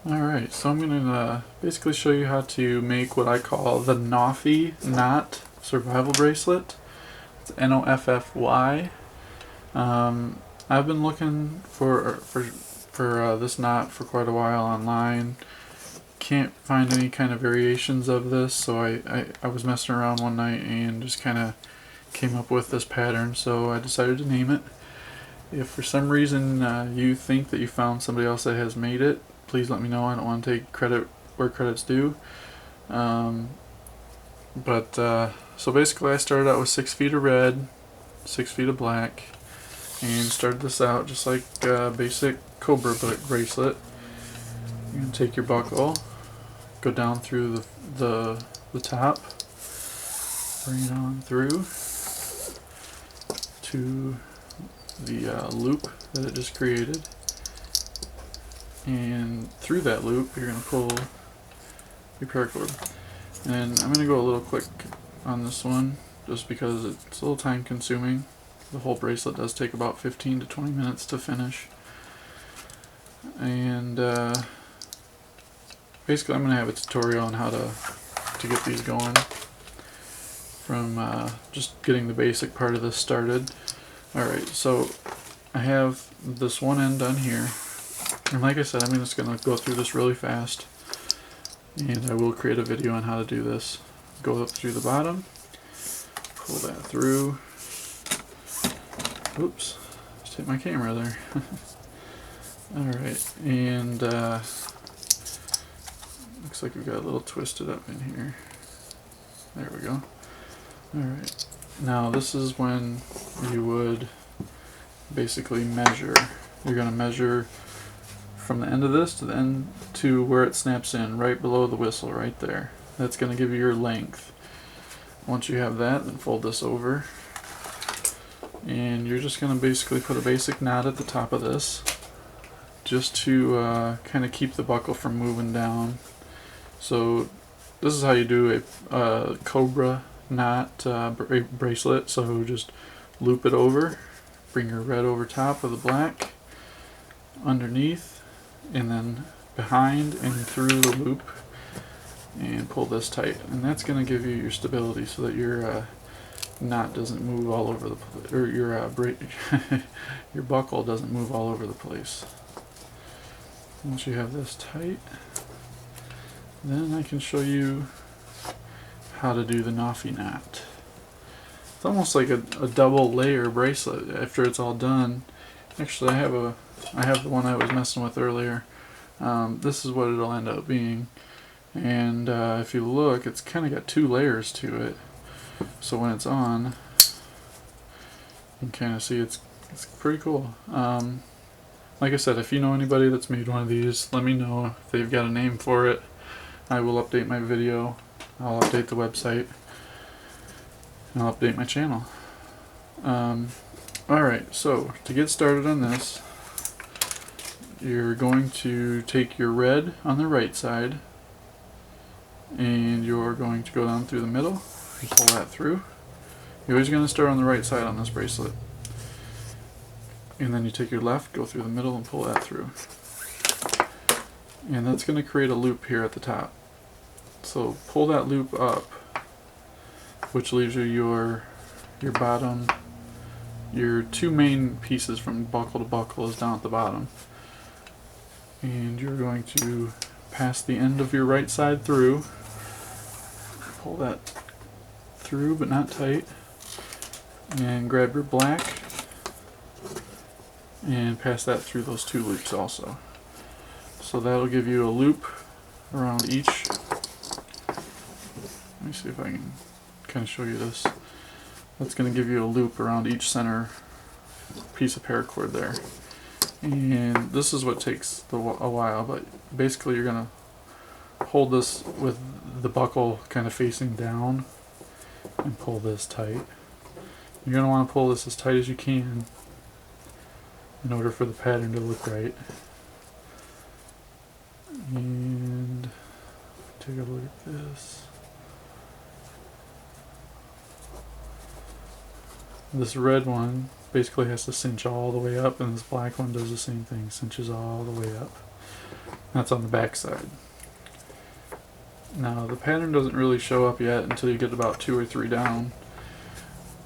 Alright, so I'm going to basically show you how to make what I call the Noffy knot survival bracelet. It's Noffy. I've been looking for this knot for quite a while online. Can't find any kind of variations of this, so I was messing around one night and just kind of came up with this pattern, so I decided to name it. If for some reason you think that you found somebody else that has made it, please let me know. I don't want to take credit where credit's due. So basically I started out with 6 feet of red, 6 feet of black, and started this out just like a basic Cobra bracelet. You're going to take your buckle, go down through the top, bring it on through to the loop that it just created, and through that loop you're going to pull your paracord. And I'm going to go a little quick on this one just because it's a little time consuming. The whole bracelet does take about 15 to 20 minutes to finish, and basically I'm going to have a tutorial on how to get these going, from just getting the basic part of this started. Alright, so I have this one end done here, and like I said, I'm just going to go through this really fast, and I will create a video on how to do this. Go up through the bottom, pull that through. Oops, just hit my camera there. Alright, and looks like we got a little twisted up in here. There we go. Alright, now this is when you would basically measure. You're going to measure from the end of this to the end to where it snaps in, right below the whistle, right there. That's going to give you your length. Once you have that, then fold this over, and you're just going to basically put a basic knot at the top of this, just to kind of keep the buckle from moving down. So this is how you do a Cobra knot bracelet. So just loop it over, bring your red over top of the black, underneath, and then behind and through the loop, and pull this tight. And that's going to give you your stability so that your knot doesn't move all over the place, or your buckle doesn't move all over the place. Once you have this tight, then I can show you how to do the Noffy knot. It's almost like a double layer bracelet after it's all done. Actually, I have the one I was messing with earlier. This is what it'll end up being, and if you look, it's kind of got 2 layers to it. So when it's on, you can kind of see it's pretty cool. Like I said, if you know anybody that's made one of these, let me know if they've got a name for it. I will update my video, I'll update the website, and I'll update my channel. Alright, so to get started on this, you're going to take your red on the right side, and you're going to go down through the middle and pull that through. You're always going to start on the right side on this bracelet. And then you take your left, go through the middle, and pull that through. And that's going to create a loop here at the top. So pull that loop up, which leaves you your bottom. Your 2 main pieces from buckle to buckle is down at the bottom. And you're going to pass the end of your right side through. Pull that through, but not tight. And grab your black and pass that through those 2 loops also. So that'll give you a loop around each. Let me see if I can kind of show you this. That's going to give you a loop around each center piece of paracord there. And this is what takes a while, but basically you're going to hold this with the buckle kind of facing down and pull this tight. You're going to want to pull this as tight as you can in order for the pattern to look right. And take a look at this. This red one basically has to cinch all the way up, and this black one does the same thing, cinches all the way up. That's on the back side. Now the pattern doesn't really show up yet until you get about 2 or 3 down.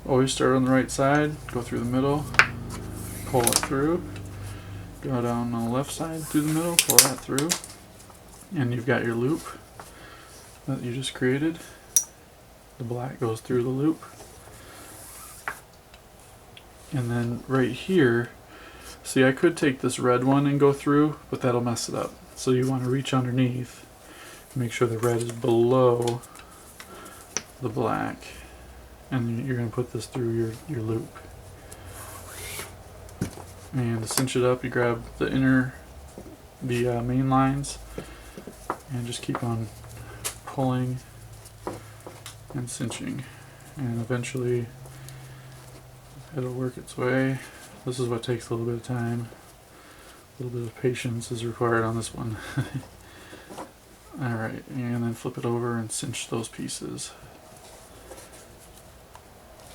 Always start on the right side, go through the middle, pull it through, go down on the left side through the middle, pull that through, and you've got your loop that you just created. The black goes through the loop. And then right here, see, I could take this red one and go through, but that'll mess it up. So you want to reach underneath, make sure the red is below the black, and you're going to put this through your loop. And to cinch it up, you grab the main lines, and just keep on pulling and cinching, and eventually it'll work its way. This is what takes a little bit of time. A little bit of patience is required on this one. Alright, and then flip it over and cinch those pieces.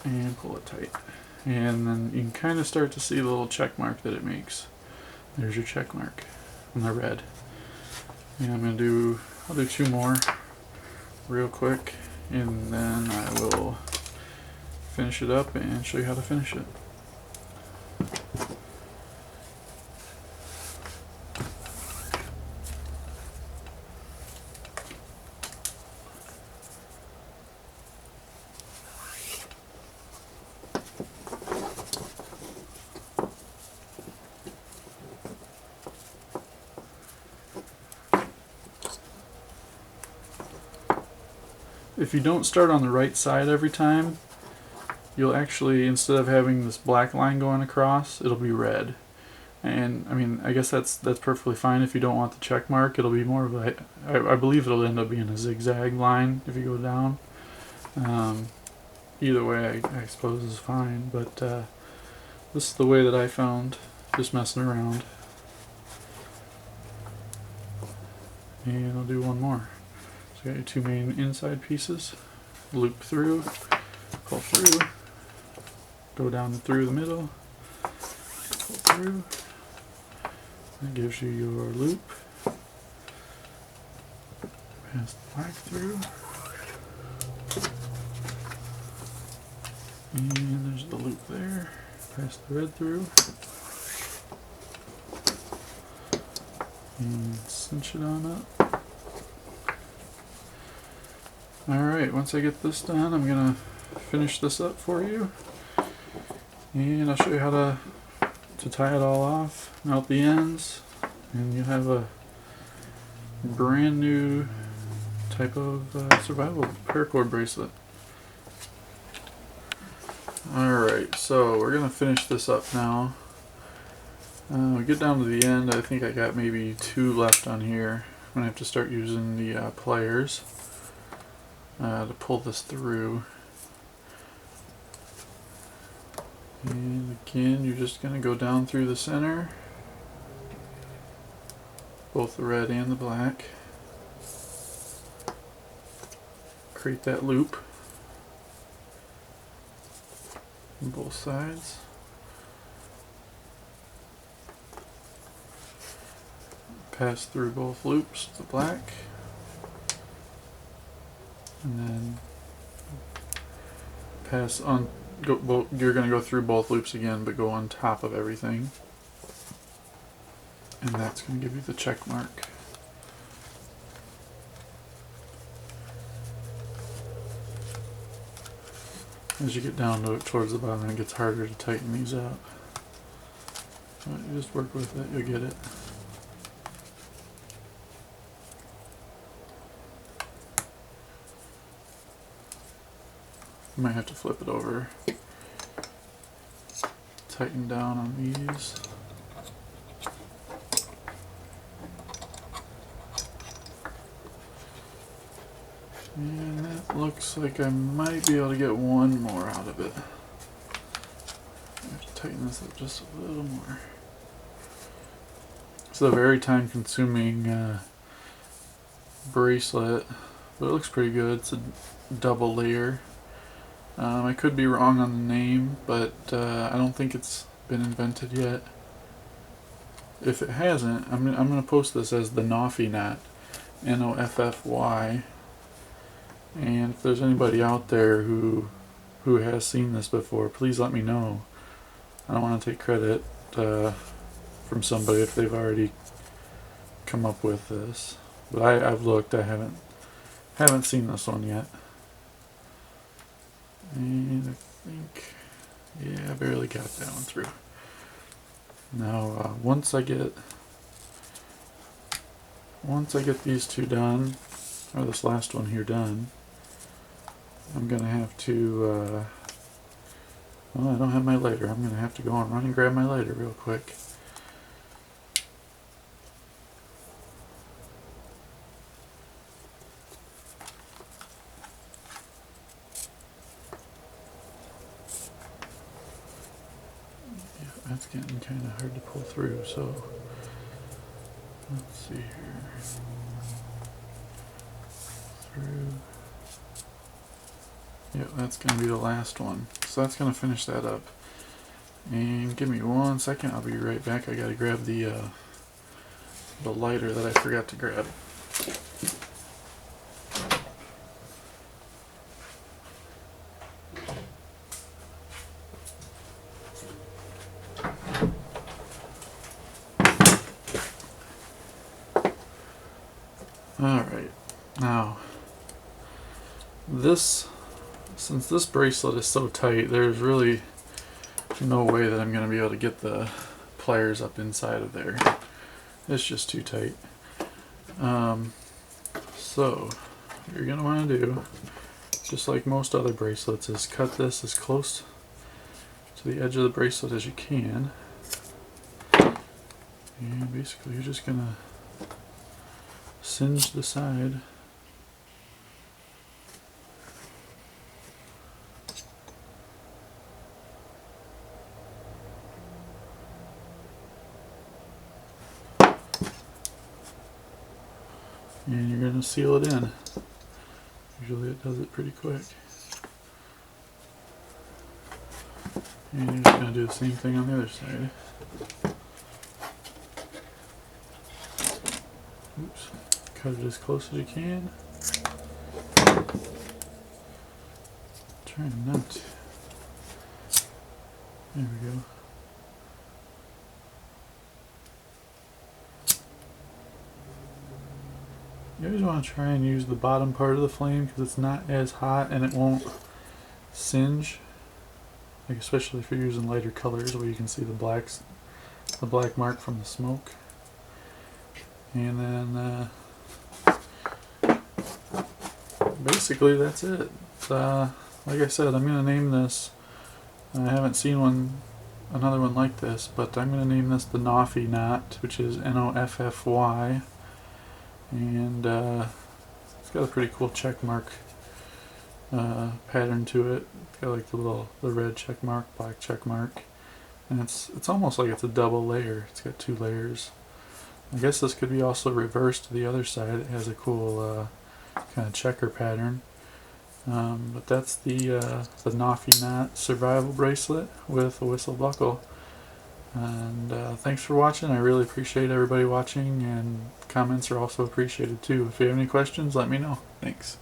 And pull it tight. And then you can kind of start to see the little check mark that it makes. There's your check mark on the red. And I'll do 2 more real quick, and then I will finish it up and show you how to finish it. If you don't start on the right side every time, you'll actually, instead of having this black line going across, it'll be red. And I mean, I guess that's perfectly fine if you don't want the check mark. It'll be more of a, I believe it'll end up being a zigzag line if you go down. Either way, I suppose is fine, but this is the way that I found, just messing around. And I'll do one more. So you got your 2 main inside pieces, loop through, pull through, go down through the middle, pull through. That gives you your loop. Pass the black through. And there's the loop there. Pass the red through. And cinch it on up. Alright, once I get this done, I'm going to finish this up for you. And I'll show you how to tie it all off, mount the ends, and you have a brand new type of survival paracord bracelet. Alright, so we're going to finish this up now. We get down to the end. I think I got maybe 2 left on here. I'm going to have to start using the pliers to pull this through. And again, you're just going to go down through the center, both the red and the black. Create that loop on both sides. Pass through both loops, the black, and then pass on. You're going to go through both loops again, but go on top of everything, and that's going to give you the check mark. As you get down to it towards the bottom, it gets harder to tighten these up. But you just work with it, you'll get it. You might have to flip it over. Tighten down on these. And that looks like I might be able to get one more out of it. I have to tighten this up just a little more. It's a very time consuming bracelet, but it looks pretty good. It's a double layer. I could be wrong on the name, but I don't think it's been invented yet. if it hasn't, I'm going to post this as the Noffy knot, Noffy. And if there's anybody out there who has seen this before, please let me know. I don't want to take credit from somebody if they've already come up with this. But I've looked. I haven't seen this one yet. And I think, yeah, I barely got that one through. Now, once I get these two done, or this last one here done, I'm gonna have to. Well, I don't have my lighter. I'm gonna have to go and run and grab my lighter real quick. That's getting kind of hard to pull through, so let's see here. Through. Yep, that's going to be the last one. So that's going to finish that up. And give me 1 second, I'll be right back. I got to grab the lighter that I forgot to grab. Alright, now since this bracelet is so tight, there's really no way that I'm going to be able to get the pliers up inside of there. It's just too tight. So what you're going to want to do, just like most other bracelets, is cut this as close to the edge of the bracelet as you can. And basically you're just going to singe the side. And you're going to seal it in. Usually it does it pretty quick. And you're just going to do the same thing on the other side. Oops. Cut it as close as you can. Try not to. There we go. You always want to try and use the bottom part of the flame because it's not as hot and it won't singe. Like especially if you're using lighter colors where you can see the black mark from the smoke. And then basically that's it. Like I said, I'm going to name this, I haven't seen another one like this, but I'm going to name this the Noffy knot, which is Noffy. And it's got a pretty cool check mark pattern to it. It's got like the red check mark, black check mark, and it's almost like it's a double layer. It's got 2 layers. I guess this could be also reversed to the other side. It has a cool kind of checker pattern. But that's the Noffy knot survival bracelet with a whistle buckle. And thanks for watching. I really appreciate everybody watching, and comments are also appreciated too. If you have any questions, let me know. Thanks.